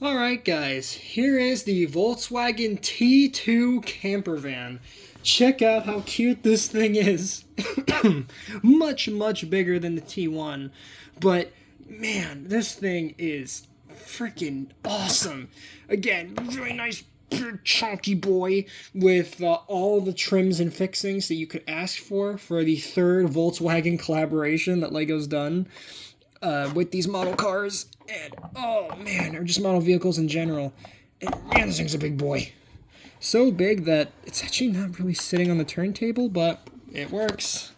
Alright guys, here is the Volkswagen T2 camper van. Check out how cute this thing is. much bigger than the T1, but man, this thing is freaking awesome. Again, really nice big chunky boy with all the trims and fixings that you could ask for the third Volkswagen collaboration that LEGO's done with these model cars. And oh man, or just model vehicles in general. And man, this thing's a big boy. So big that it's actually not really sitting on the turntable, but it works.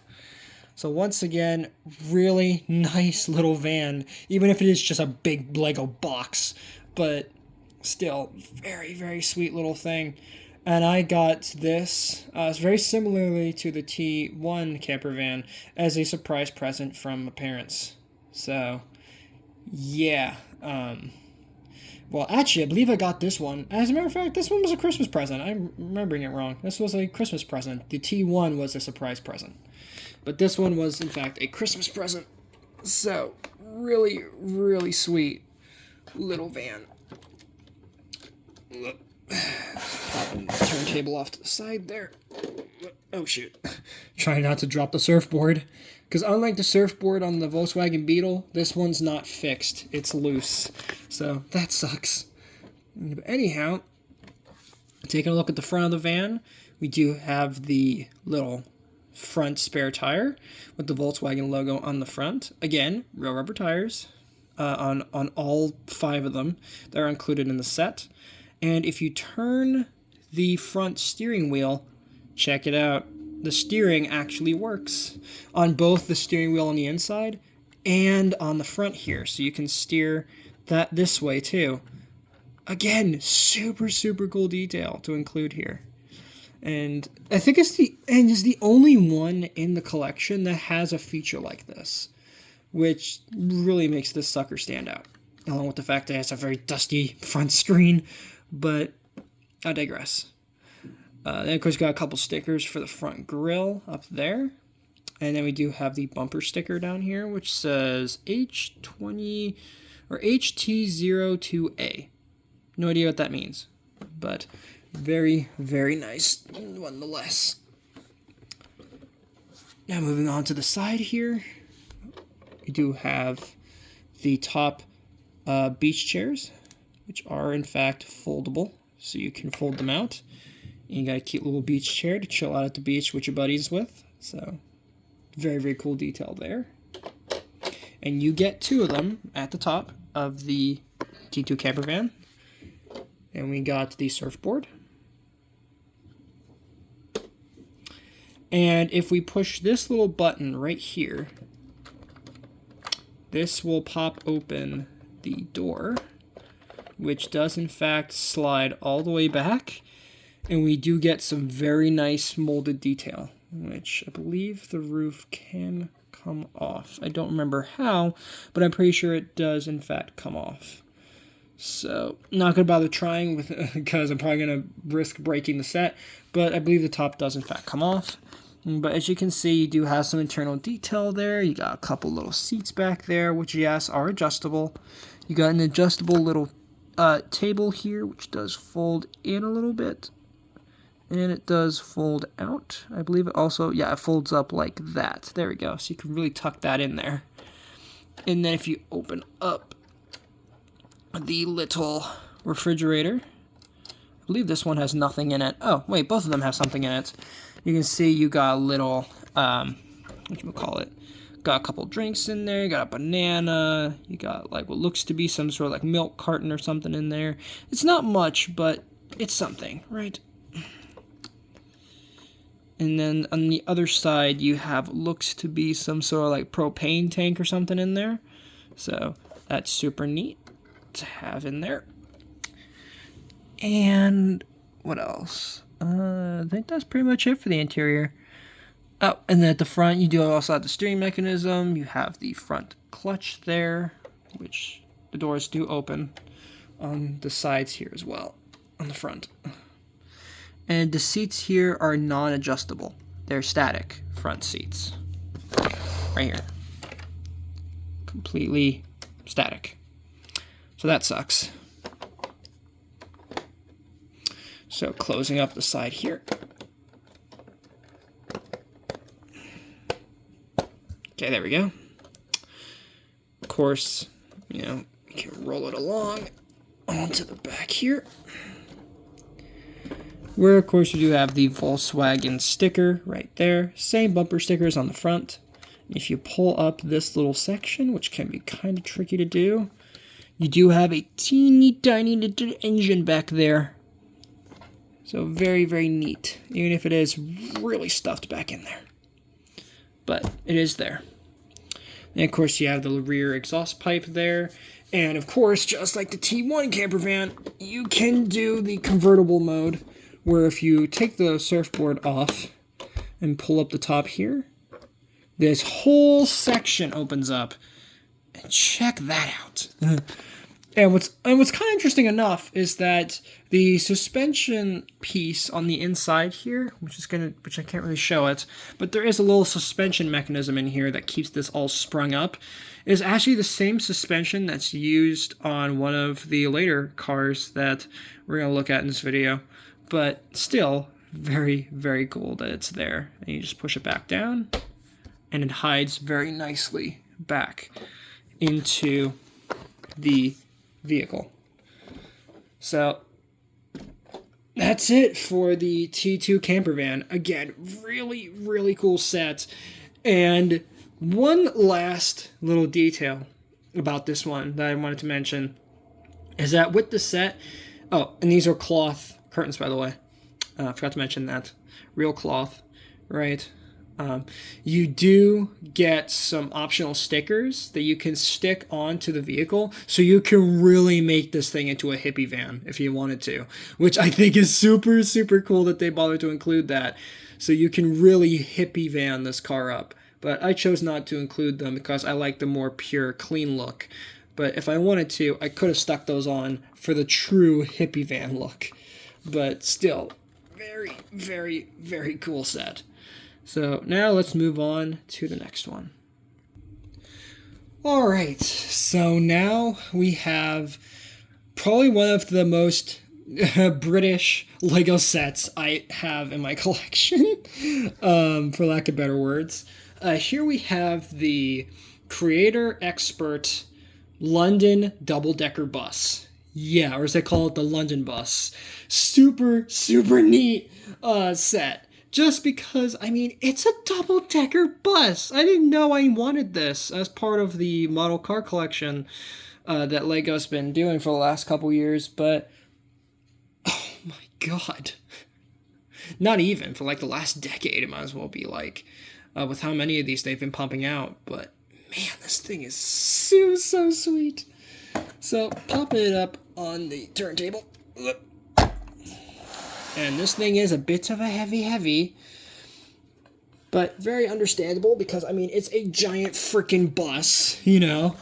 So once again, really nice little van, even if it is just a big Lego box, but still very sweet little thing. And I got this very similarly to the T1 camper van as a surprise present from my parents. So yeah, well, actually, I believe I got this one. As a matter of fact, this one was a Christmas present. I'm remembering it wrong. This was a Christmas present. The T1 was a surprise present. But this one was, in fact, a Christmas present. So, really sweet little van. Popping the turntable off to the side there. Oh, shoot. Trying not to drop the surfboard. Because unlike the surfboard on the Volkswagen Beetle, this one's not fixed. It's loose. So that sucks. But anyhow, taking a look at the front of the van, we do have the little front spare tire with the Volkswagen logo on the front. Again, real rubber tires on all 5 of them that are included in the set. And if you turn the front steering wheel, check it out. The steering actually works on both the steering wheel on the inside and on the front here. So you can steer that this way too. Again, super cool detail to include here. And I think it's the only one in the collection that has a feature like this, which really makes this sucker stand out. Along with the fact that it has a very dusty front screen, but I digress. Then, of course, got a couple stickers for the front grille up there. And then we do have the bumper sticker down here, which says H20 or HT02A. No idea what that means, but very nice nonetheless. Now moving on to the side here, we do have the top beach chairs, which are in fact foldable, so you can fold them out. And you got a cute little beach chair to chill out at the beach with your buddies with. So, very cool detail there. And you get 2 of them at the top of the T2 camper van. And we got the surfboard. And if we push this little button right here, this will pop open the door, which does in fact slide all the way back. And we do get some very nice molded detail, which I believe the roof can come off. I don't remember how, but I'm pretty sure it does in fact come off. So, not going to bother trying with because I'm probably going to risk breaking the set, but I believe the top does in fact come off. But as you can see, you do have some internal detail there. You got a couple little seats back there, which yes, are adjustable. You got an adjustable little table here, which does fold in a little bit. And it does fold out. I believe it also, yeah, it folds up like that. There we go. So you can really tuck that in there. And then if you open up the little refrigerator, I believe this one has nothing in it. Oh, wait, both of them have something in it. You can see you got a little, whatchamacallit, got a couple drinks in there, you got a banana, you got like what looks to be some sort of like milk carton or something in there. It's not much, but it's something, right? And then on the other side, you have looks to be some sort of like propane tank or something in there. So that's super neat to have in there. And what else? I think that's pretty much it for the interior. Oh, and then at the front, you do also have the steering mechanism. You have the front clutch there, which the doors do open on the sides here as well, on the front. And the seats here are non-adjustable. They're static front seats. Right here. Completely static. So that sucks. So closing up the side here. Okay, there we go. Of course, you know, you can roll it along onto the back here. Where, of course, you do have the Volkswagen sticker right there. Same bumper stickers on the front. If you pull up this little section, which can be kind of tricky to do, you do have a teeny tiny little engine back there. So very, very neat, even if it is really stuffed back in there. But it is there. And of course you have the rear exhaust pipe there. And of course, just like the T1 camper van, you can do the convertible mode, where if you take the surfboard off and pull up the top here, this whole section opens up. And check that out. And what's kind of interesting enough is that the suspension piece on the inside here, which I can't really show it, but there is a little suspension mechanism in here that keeps this all sprung up, is actually the same suspension that's used on one of the later cars that we're going to look at in this video. But still, very, very cool that it's there. And you just push it back down, and it hides very nicely back into the vehicle. So that's it for the T2 camper van. Again, really, really cool set. And one last little detail about this one that I wanted to mention is that with the set, oh, and these are cloth curtains, by the way. I forgot to mention that. Real cloth, right? You do get some optional stickers that you can stick onto the vehicle, so you can really make this thing into a hippie van if you wanted to, which I think is super, super cool that they bothered to include that. So you can really hippie van this car up. But I chose not to include them because I like the more pure, clean look. But if I wanted to, I could have stuck those on for the true hippie van look. But still, very, very, very cool set. So now let's move on to the next one. All right, so now we have probably one of the most British Lego sets I have in my collection, for lack of better words. Here we have the Creator Expert London double-decker bus. Yeah, or as they call it, the London bus. Super, super neat set. Just because, I mean, it's a double-decker bus. I didn't know I wanted this as part of the model car collection that Lego's been doing for the last couple years, but oh my god. Not even, for like the last decade, it might as well be like, with how many of these they've been pumping out, but man, this thing is so sweet. So, popping it up on the turntable. And this thing is a bit of a heavy, but very understandable because, I mean, it's a giant freaking bus, you know.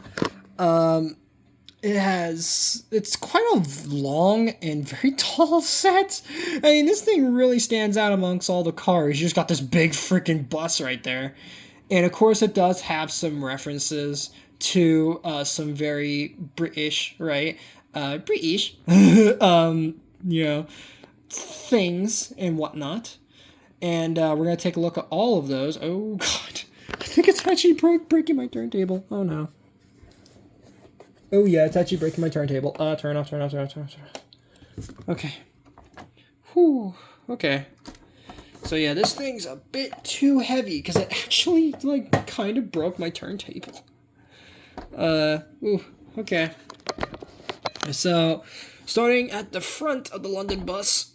It's quite a long and very tall set. I mean, this thing really stands out amongst all the cars. You just got this big freaking bus right there. And, of course, it does have some references to some very British, right? British, you know, things and whatnot. And we're going to take a look at all of those. Oh, God. I think it's actually breaking my turntable. Oh, no. Oh, yeah, it's actually breaking my turntable. Turn off. Okay. Whew. Okay. So, yeah, this thing's a bit too heavy because it actually, like, kind of broke my turntable. Ooh, okay. So, starting at the front of the London bus,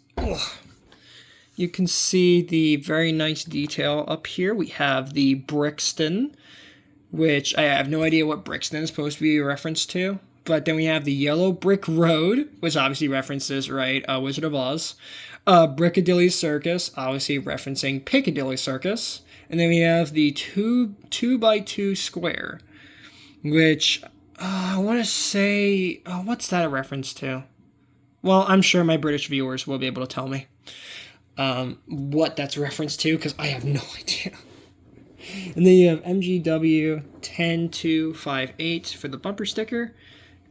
you can see the very nice detail up here. We have the Brixton, which I have no idea what Brixton is supposed to be a reference to. But then we have the Yellow Brick Road, which obviously references, right, Wizard of Oz. Brickadilly Circus, obviously referencing Piccadilly Circus. And then we have the 2x2 square, which I want to say, what's that a reference to? Well, I'm sure my British viewers will be able to tell me what that's a reference to, because I have no idea. And then you have MGW 10258 for the bumper sticker.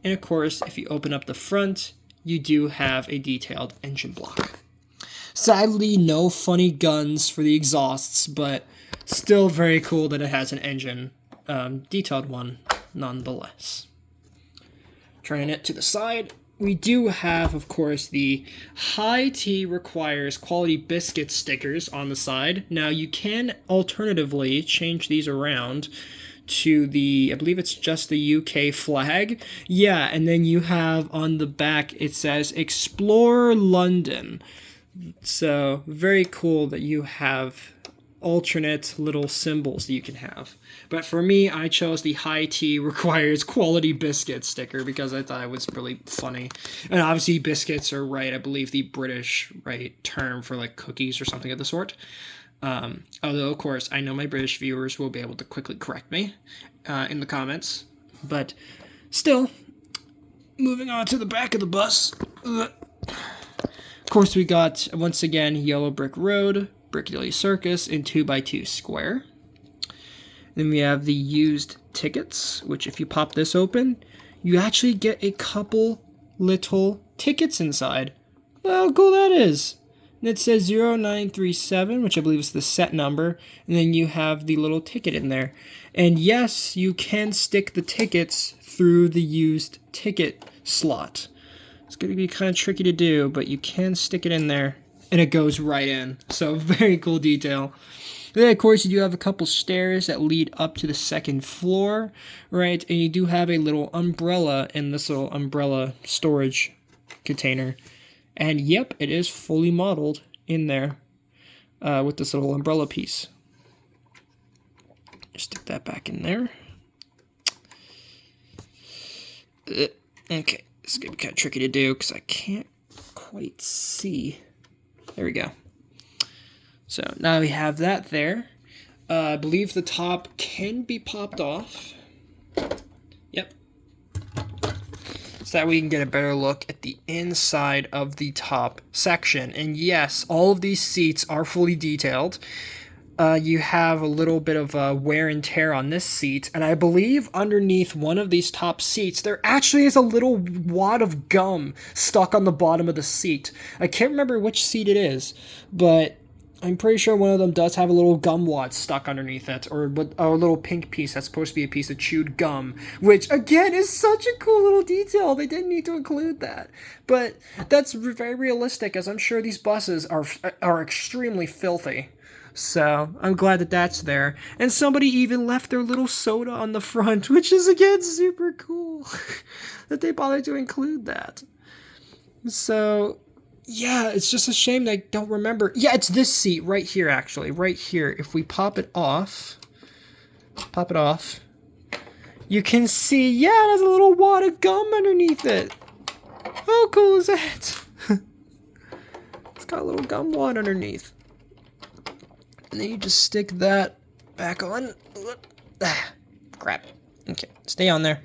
And of course, if you open up the front, you do have a detailed engine block. Sadly, no funny guns for the exhausts, but still very cool that it has an engine. Detailed one, nonetheless. Turning it to the side, we do have, of course, the high T requires quality biscuit stickers on the side. Now, you can alternatively change these around to the, I believe it's just the UK flag. Yeah, and then you have on the back, it says Explore London. So, very cool that you have alternate little symbols that you can have. But for me, I chose the high T requires quality biscuit sticker because I thought it was really funny. And obviously biscuits are, right, I believe the British, right, term for like cookies or something of the sort. Although, of course, I know my British viewers will be able to quickly correct me in the comments. But still, moving on to the back of the bus. Of course, we got, once again, Yellow Brick Road, Piccadilly Circus, and 2x2 Square. Then we have the used tickets, which if you pop this open, you actually get a couple little tickets inside. Well, how cool that is. And it says 0937, which I believe is the set number, and then you have the little ticket in there. And yes, you can stick the tickets through the used ticket slot. It's going to be kind of tricky to do, but you can stick it in there, and it goes right in. So, very cool detail. Then, of course, you do have a couple stairs that lead up to the second floor, right? And you do have a little umbrella in this little umbrella storage container. And yep, it is fully modeled in there with this little umbrella piece. Just stick that back in there. Okay, this is going to be kind of tricky to do because I can't quite see. There we go. So now we have that there. I believe the top can be popped off. Yep. So that we can get a better look at the inside of the top section. And yes, all of these seats are fully detailed. You have a little bit of wear and tear on this seat. And I believe underneath one of these top seats, there actually is a little wad of gum stuck on the bottom of the seat. I can't remember which seat it is, but I'm pretty sure one of them does have a little gum wad stuck underneath it, or a little pink piece that's supposed to be a piece of chewed gum, which, again, is such a cool little detail. They didn't need to include that. But that's very realistic, as I'm sure these buses are extremely filthy. So I'm glad that that's there. And somebody even left their little soda on the front, which is, again, super cool that they bothered to include that. So yeah, it's just a shame that I don't remember. Yeah, it's this seat right here, actually. Right here. If we pop it off, you can see, yeah, it has a little wad of gum underneath it. How cool is that? It's got a little gum wad underneath. And then you just stick that back on. Ah, crap. Okay, stay on there.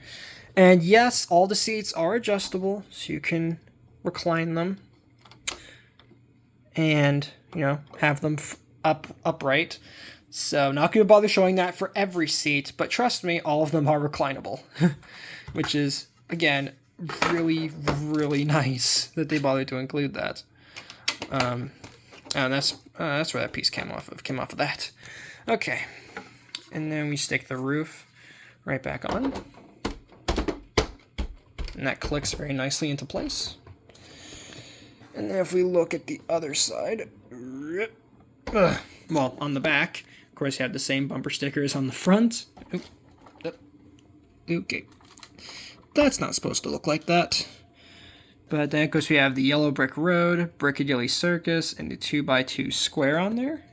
And yes, all the seats are adjustable, so you can recline them. And, you know, have them upright. So, not going to bother showing that for every seat, but trust me, all of them are reclinable. Which is, again, really, really nice that they bothered to include that. And that's where that piece came off of that. Okay. And then we stick the roof right back on. And that clicks very nicely into place. And then if we look at the other side, well, on the back, of course, you have the same bumper stickers on the front. Okay. That's not supposed to look like that. But then, of course, we have the Yellow Brick Road, Piccadilly Circus, and the 2x2 Square on there.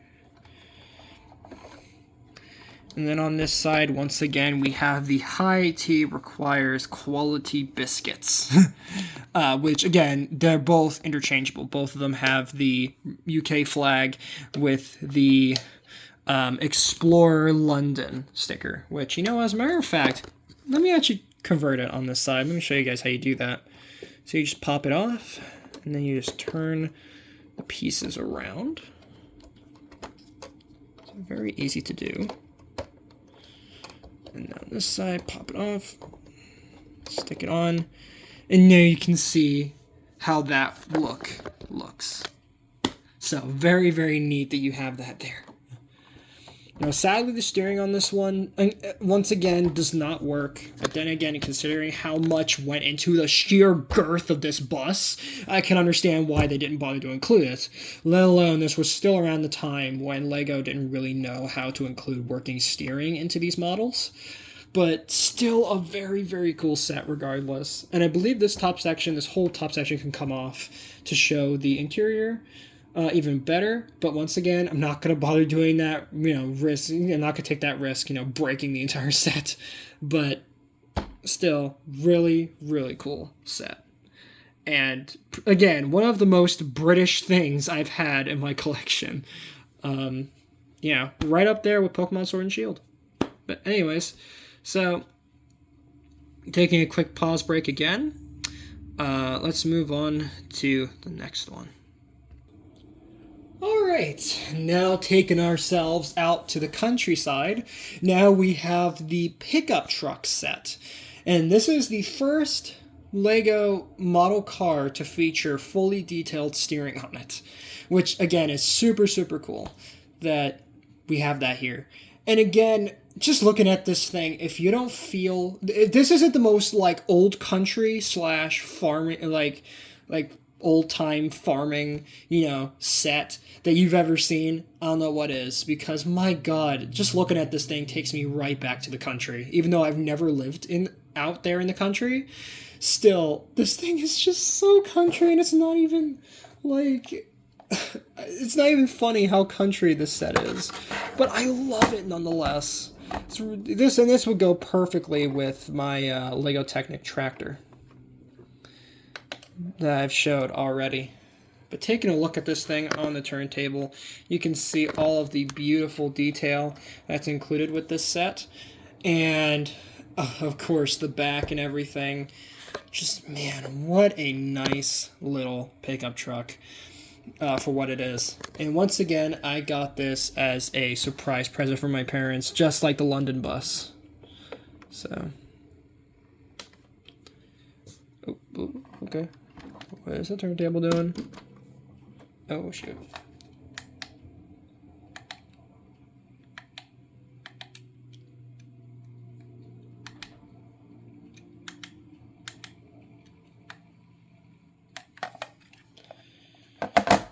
And then on this side, once again, we have the high T requires quality biscuits. Which, again, they're both interchangeable. Both of them have the UK flag with the Explore London sticker. Which, you know, as a matter of fact, let me actually convert it on this side. Let me show you guys how you do that. So you just pop it off, and then you just turn the pieces around. So very easy to do. And on this side, pop it off, stick it on, and now you can see how that looks. So very, very neat that you have that there. Now, sadly, the steering on this one, once again, does not work. But then again, considering how much went into the sheer girth of this bus, I can understand why they didn't bother to include it. Let alone, this was still around the time when LEGO didn't really know how to include working steering into these models. But still a very, very cool set regardless. And I believe this whole top section can come off to show the interior. Even better, but once again, I'm not going to bother doing that, risk, I'm not going to take that risk, breaking the entire set, but still, really, really cool set. And again, one of the most British things I've had in my collection. Right up there with Pokemon Sword and Shield. But anyways, so, taking a quick pause break again, let's move on to the next one. Alright, now taking ourselves out to the countryside, now we have the pickup truck set. And this is the first LEGO model car to feature fully detailed steering on it. Which, again, is super, super cool that we have that here. And again, just looking at this thing, if you don't feel... This isn't the most, old country / farming, old-time farming, set that you've ever seen. I don't know what is, because my god, just looking at this thing takes me right back to the country. Even though I've never lived out there in the country, still, this thing is just so country, and it's not even, it's not even funny how country this set is. But I love it nonetheless. This would go perfectly with my Lego Technic tractor that I've showed already. But taking a look at this thing on the turntable, you can see all of the beautiful detail that's included with this set. And, of course, the back and everything. Just, man, what a nice little pickup truck for what it is. And once again, I got this as a surprise present for my parents, just like the London bus. So. Oh, okay. What is the turntable doing? Oh, shoot.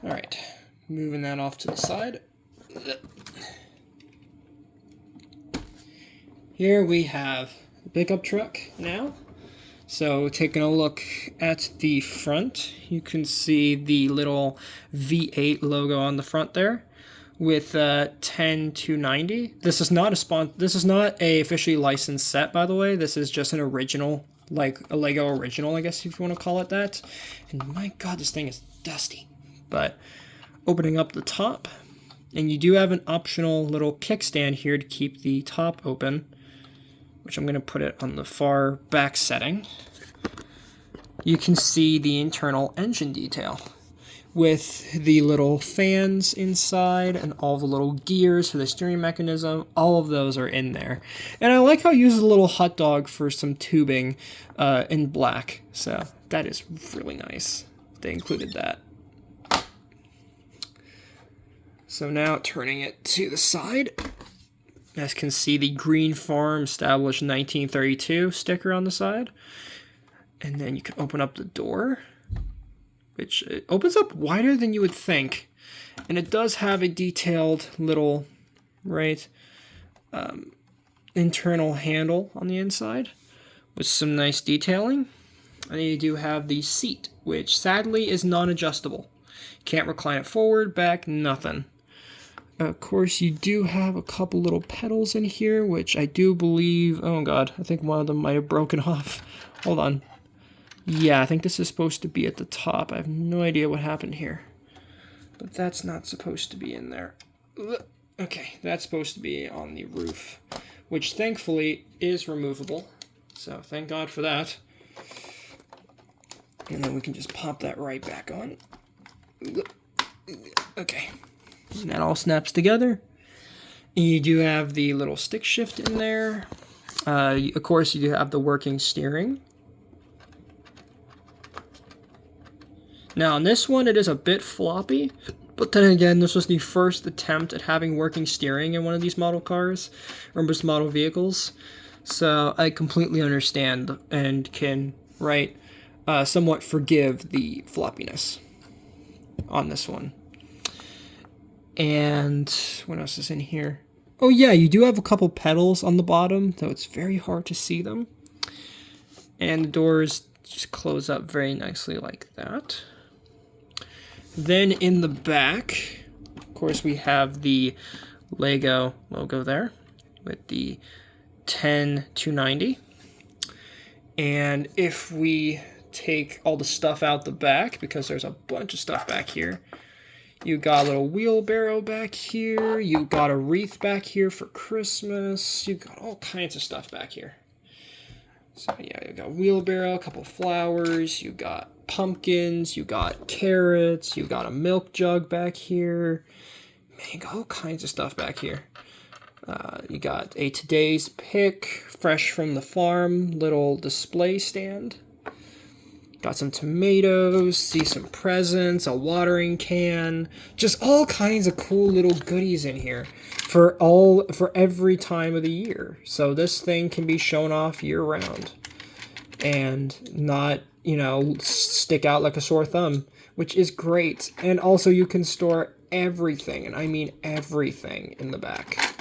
Alright, moving that off to the side. Here we have the pickup truck now. So taking a look at the front, you can see the little V8 logo on the front there with 10-290. This is not a officially licensed set, by the way. This is just an original, like a Lego original, I guess if you want to call it that. And my god, this thing is dusty. But opening up the top, and you do have an optional little kickstand here to keep the top open, which I'm going to put it on the far back setting. You can see the internal engine detail with the little fans inside and all the little gears for the steering mechanism. All of those are in there. And I like how it uses a little hot dog for some tubing in black. So that is really nice. They included that. So now turning it to the side. You guys can see the Green Farm established 1932 sticker on the side. And then you can open up the door, which it opens up wider than you would think. And it does have a detailed little, internal handle on the inside with some nice detailing. And then you do have the seat, which sadly is non-adjustable. Can't recline it forward, back, nothing. Of course, you do have a couple little pedals in here, which I do believe... Oh, God. I think one of them might have broken off. Hold on. Yeah, I think this is supposed to be at the top. I have no idea what happened here. But that's not supposed to be in there. Okay, that's supposed to be on the roof, which thankfully is removable. So, thank God for that. And then we can just pop that right back on. Okay. And that all snaps together. And you do have the little stick shift in there. Of course, you do have the working steering. Now, on this one, it is a bit floppy, But then again, this was the first attempt at having working steering in one of these model cars, or this model vehicles. So I completely understand and can, right, somewhat forgive the floppiness on this one. And what else is in here? Oh yeah, you do have a couple pedals on the bottom, though it's very hard to see them. And the doors just close up very nicely like that. Then in the back, of course, we have the Lego logo there with the 10-290. And if we take all the stuff out the back, because there's a bunch of stuff back here, you got a little wheelbarrow back here, you got a wreath back here for Christmas, you got all kinds of stuff back here. So yeah, you got wheelbarrow, a couple flowers, you got pumpkins, you got carrots, you got a milk jug back here. Man, you got all kinds of stuff back here. You got a today's pick, fresh from the farm, little display stand. Got some tomatoes, see some presents, a watering can, just all kinds of cool little goodies in here for every time of the year. So this thing can be shown off year round and not, stick out like a sore thumb, which is great. And also you can store everything, and I mean everything, in the back.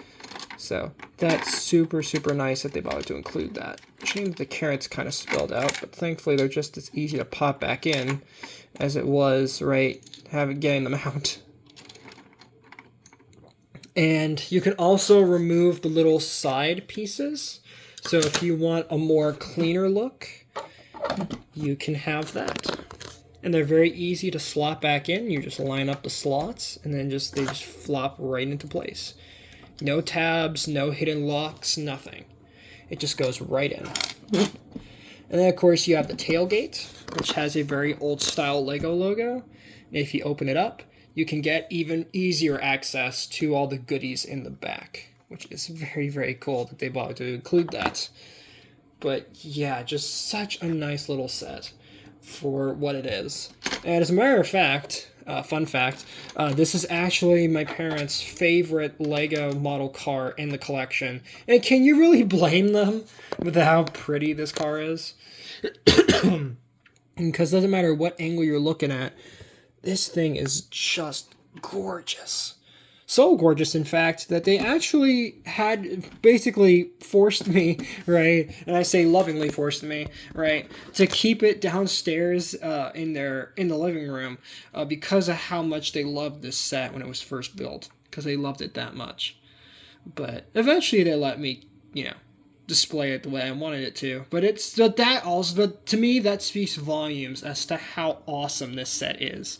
So that's super, super nice that they bothered to include that. Shame that the carrots kind of spilled out, but thankfully they're just as easy to pop back in as it was, right, getting them out. And you can also remove the little side pieces. So if you want a more cleaner look, you can have that. And they're very easy to slot back in. You just line up the slots, and then they just flop right into place. No tabs, no hidden locks, nothing. It just goes right in. And then, of course, you have the tailgate, which has a very old-style Lego logo. And if you open it up, you can get even easier access to all the goodies in the back, which is very, very cool that they bothered to include that. But yeah, just such a nice little set for what it is. And as a matter of fact, fun fact, this is actually my parents' favorite Lego model car in the collection. And can you really blame them with how pretty this car is? Because it doesn't matter what angle you're looking at, this thing is just gorgeous. So gorgeous, in fact, that they actually had basically forced me, right, and I say lovingly forced me, right, to keep it downstairs in the living room because of how much they loved this set when it was first built, because they loved it that much. But eventually they let me, display it the way I wanted it to. But to me, that speaks volumes as to how awesome this set is.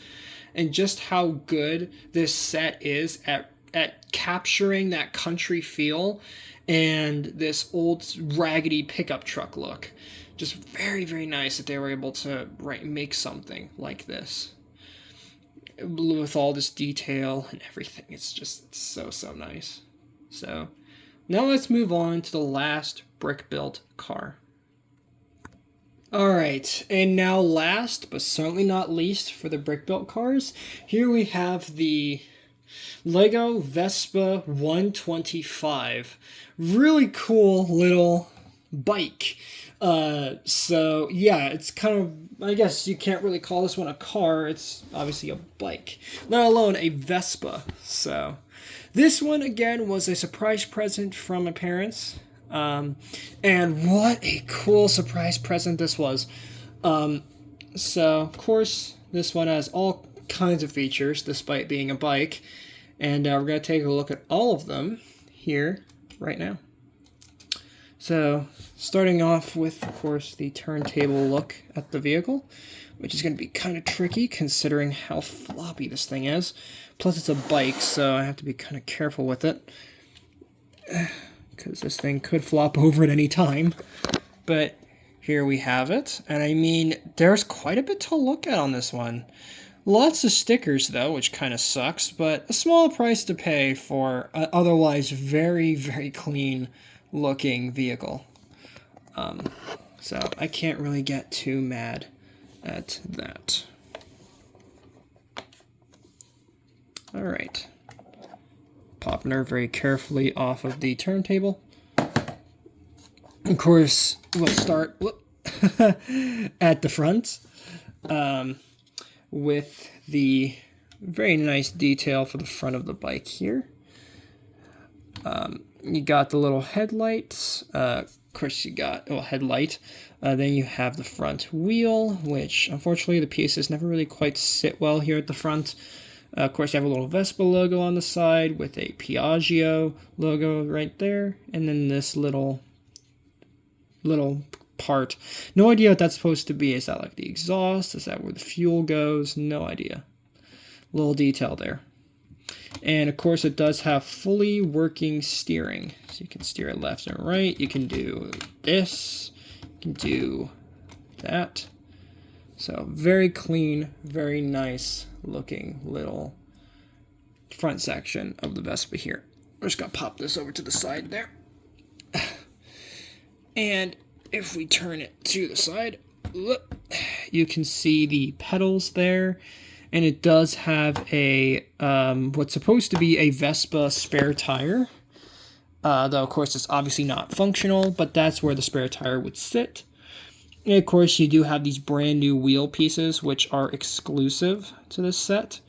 And just how good this set is at capturing that country feel and this old raggedy pickup truck look. Just very, very nice that they were able to make something like this with all this detail and everything. It's so, so nice. So now let's move on to the last brick-built car. Alright, and now last, but certainly not least for the brick-built cars, here we have the Lego Vespa 125. Really cool little bike. So yeah, it's kind of, I guess you can't really call this one a car, it's obviously a bike, let alone a Vespa. So this one, again, was a surprise present from my parents. And what a cool surprise present this was. So, of course, this one has all kinds of features, despite being a bike. And we're going to take a look at all of them here, right now. So, starting off with, of course, the turntable look at the vehicle, which is going to be kind of tricky, considering how floppy this thing is. Plus, it's a bike, so I have to be kind of careful with it, because this thing could flop over at any time. But here we have it. And I mean, there's quite a bit to look at on this one. Lots of stickers, though, which kind of sucks, but a small price to pay for an otherwise very, very clean looking vehicle. So I can't really get too mad at that. All right. Popping her very carefully off of the turntable. Of course, we'll start at the front with the very nice detail for the front of the bike here. You got the little headlights. Of course, you got headlight. Then you have the front wheel, which unfortunately the pieces never really quite sit well here at the front. Of course, you have a little Vespa logo on the side with a Piaggio logo right there, and then this little part. No idea what that's supposed to be. Is that like the exhaust? Is that where the fuel goes? No idea. Little detail there. And of course, it does have fully working steering. So you can steer it left and right. You can do this. You can do that. So very clean, very nice looking little front section of the Vespa here. I'm just going to pop this over to the side there. And if we turn it to the side, you can see the pedals there. And it does have a what's supposed to be a Vespa spare tire. Though, of course, it's obviously not functional, but that's where the spare tire would sit. And, of course, you do have these brand new wheel pieces, which are exclusive to this set.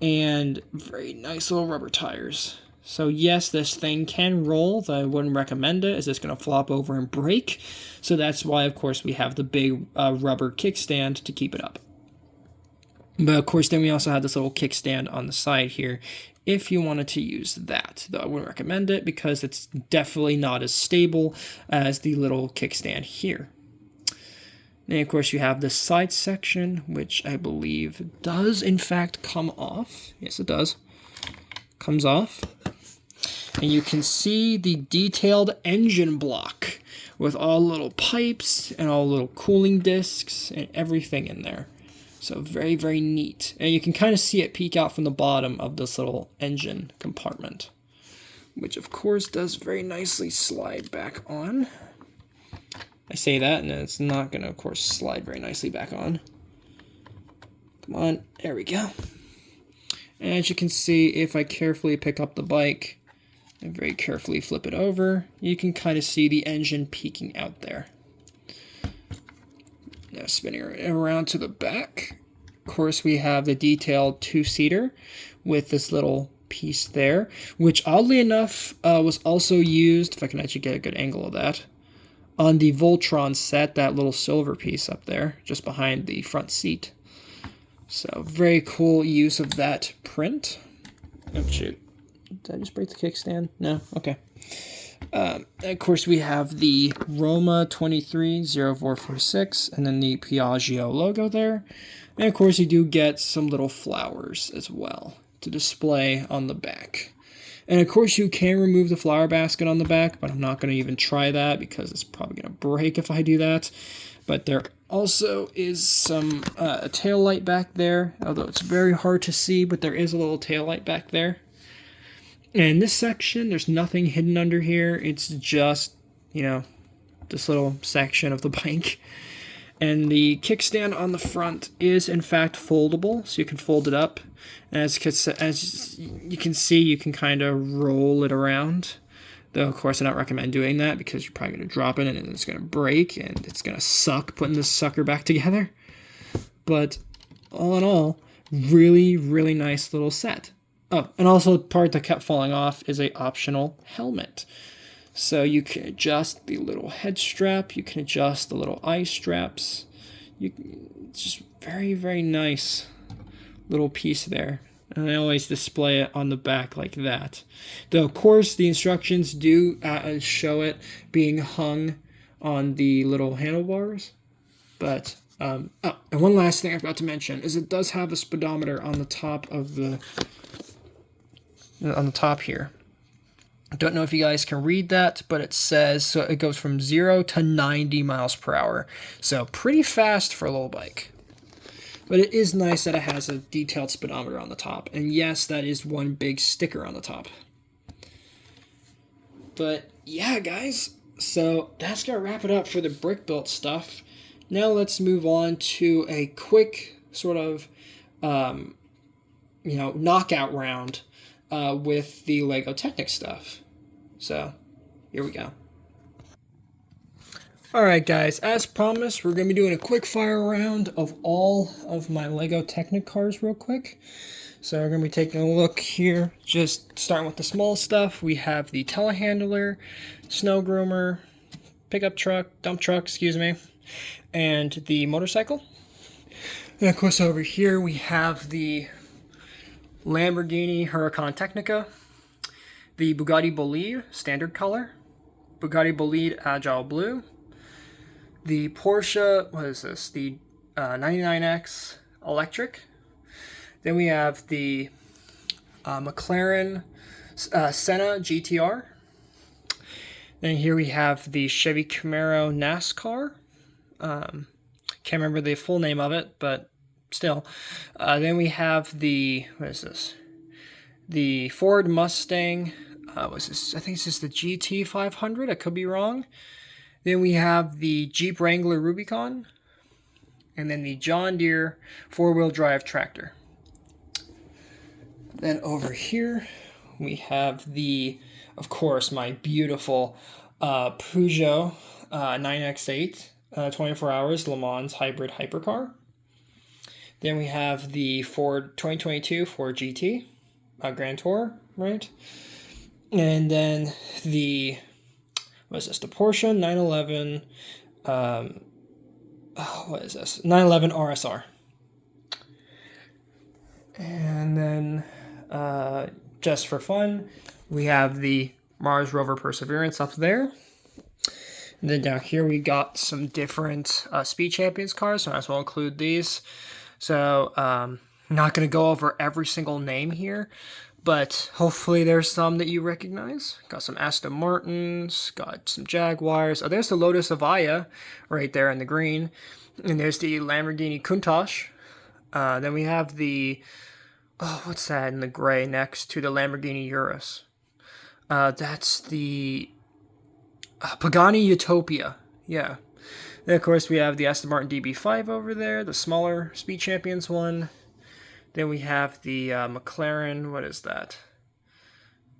And very nice little rubber tires. So, yes, this thing can roll, though I wouldn't recommend it, as it's going to flop over and break. So that's why, of course, we have the big rubber kickstand to keep it up. But, of course, then we also have this little kickstand on the side here, if you wanted to use that. Though I wouldn't recommend it because it's definitely not as stable as the little kickstand here. And, of course, you have the side section, which I believe does, in fact, come off. Yes, it does. Comes off. And you can see the detailed engine block with all little pipes and all little cooling discs and everything in there. So very, very neat. And you can kind of see it peek out from the bottom of this little engine compartment, which of course does very nicely slide back on. I say that and then it's not going to, of course, slide very nicely back on. Come on, there we go. And as you can see, if I carefully pick up the bike and very carefully flip it over, you can kind of see the engine peeking out there. Now spinning it around to the back. Of course, we have the detailed two-seater with this little piece there, which oddly enough was also used, if I can actually get a good angle of that, on the Voltron set, that little silver piece up there, just behind the front seat. So very cool use of that print. Oh, shoot. Did I just break the kickstand? No? Okay. Of course, we have the Roma 230446 and then the Piaggio logo there. And of course, you do get some little flowers as well to display on the back. And of course, you can remove the flower basket on the back, but I'm not going to even try that because it's probably going to break if I do that. But there also is some a tail light back there, although it's very hard to see, but there is a little tail light back there. And in this section, there's nothing hidden under here. It's just, this little section of the bike. And the kickstand on the front is, in fact, foldable, so you can fold it up. And as you can see, you can kind of roll it around. Though, of course, I don't recommend doing that because you're probably going to drop it and it's going to break and it's going to suck putting this sucker back together. But all in all, really, really nice little set. Oh, and also the part that kept falling off is a optional helmet. So you can adjust the little head strap, you can adjust the little eye straps. It's just very, very nice little piece there. And I always display it on the back like that. Though, of course, the instructions do show it being hung on the little handlebars. But, and one last thing I forgot to mention is it does have a speedometer on the top of on the top here. I don't know if you guys can read that, but it says, so it goes from 0 to 90 miles per hour. So pretty fast for a little bike. But it is nice that it has a detailed speedometer on the top. And yes, that is one big sticker on the top. But yeah, guys, so that's going to wrap it up for the brick built stuff. Now let's move on to a quick sort of, knockout round with the Lego Technic stuff. So, here we go. Alright guys, as promised, we're going to be doing a quick fire round of all of my Lego Technic cars real quick. So we're going to be taking a look here, just starting with the small stuff. We have the telehandler, snow groomer, pickup truck, dump truck, excuse me, and the motorcycle. And of course over here we have the Lamborghini Huracan Technica, the Bugatti Bolide standard color, Bugatti Bolide Agile Blue, the Porsche, what is this, the 99X electric. Then we have the McLaren Senna GTR. Then here we have the Chevy Camaro NASCAR. Can't remember the full name of it, but still. Then we have the, what is this? The Ford Mustang. What's this? I think it's just the GT 500. I could be wrong. Then we have the Jeep Wrangler Rubicon. And then the John Deere four-wheel drive tractor. Then over here, we have the, of course, my beautiful Peugeot 9X8 24 hours Le Mans hybrid hypercar. Then we have the Ford 2022 Ford GT Grand Tour, right? And then the, what is this? The Porsche 911. What is this? 911 RSR. And then, just for fun, we have the Mars Rover Perseverance up there. And then down here we got some different Speed Champions cars, so I might as well include these. So, not going to go over every single name here, but hopefully there's some that you recognize. Got some Aston Martins, got some Jaguars. Oh, there's the Lotus Avaya right there in the green. And there's the Lamborghini Countach. Then we have the, oh, what's that in the gray next to the Lamborghini Urus? That's the Pagani Utopia. Yeah. Then, of course, we have the Aston Martin DB5 over there, the smaller Speed Champions one. Then we have the McLaren, what is that?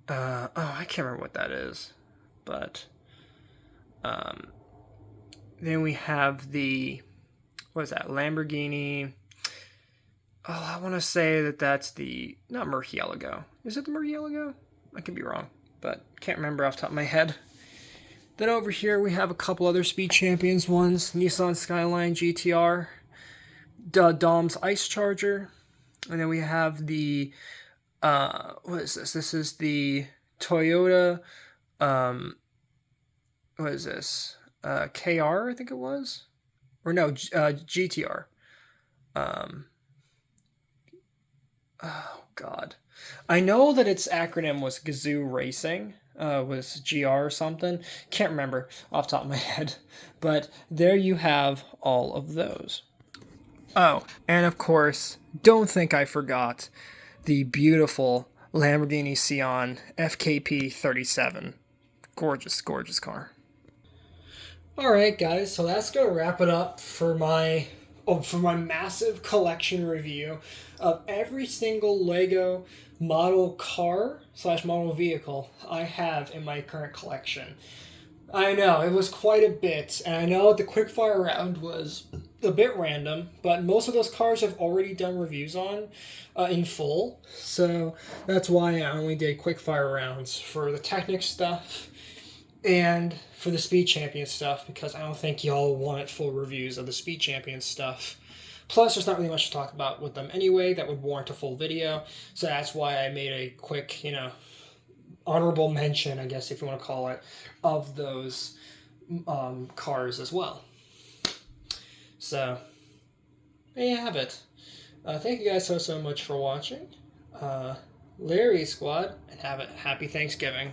Oh, I can't remember what that is. But then we have the, what is that, Lamborghini. Oh, I want to say that that's the, not Murcielago. Is it the Murcielago? I could be wrong, but can't remember off the top of my head. Then over here we have a couple other Speed Champions ones. Nissan Skyline GTR, Dom's Ice Charger, and then we have the, what is this? This is the Toyota, what is this? KR, I think it was? Or no, GTR. Oh, God. I know that its acronym was Gazoo Racing, was GR or something. Can't remember off the top of my head. But there you have all of those. Oh, and of course, don't think I forgot the beautiful Lamborghini Sian FKP 37. Gorgeous, gorgeous car. Alright guys, so that's going to wrap it up for my massive collection review of every single Lego model car / model vehicle I have in my current collection. I know, it was quite a bit, and I know the quickfire round was a bit random, but most of those cars I've already done reviews on in full, so that's why I only did quickfire rounds for the Technic stuff and for the Speed Champion stuff, because I don't think y'all want full reviews of the Speed Champion stuff. Plus, there's not really much to talk about with them anyway that would warrant a full video, so that's why I made a quick, honorable mention, I guess if you want to call it, of those cars as well. So, there you have it. Thank you guys so much for watching. Larry Squad, and have a happy Thanksgiving.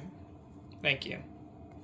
Thank you.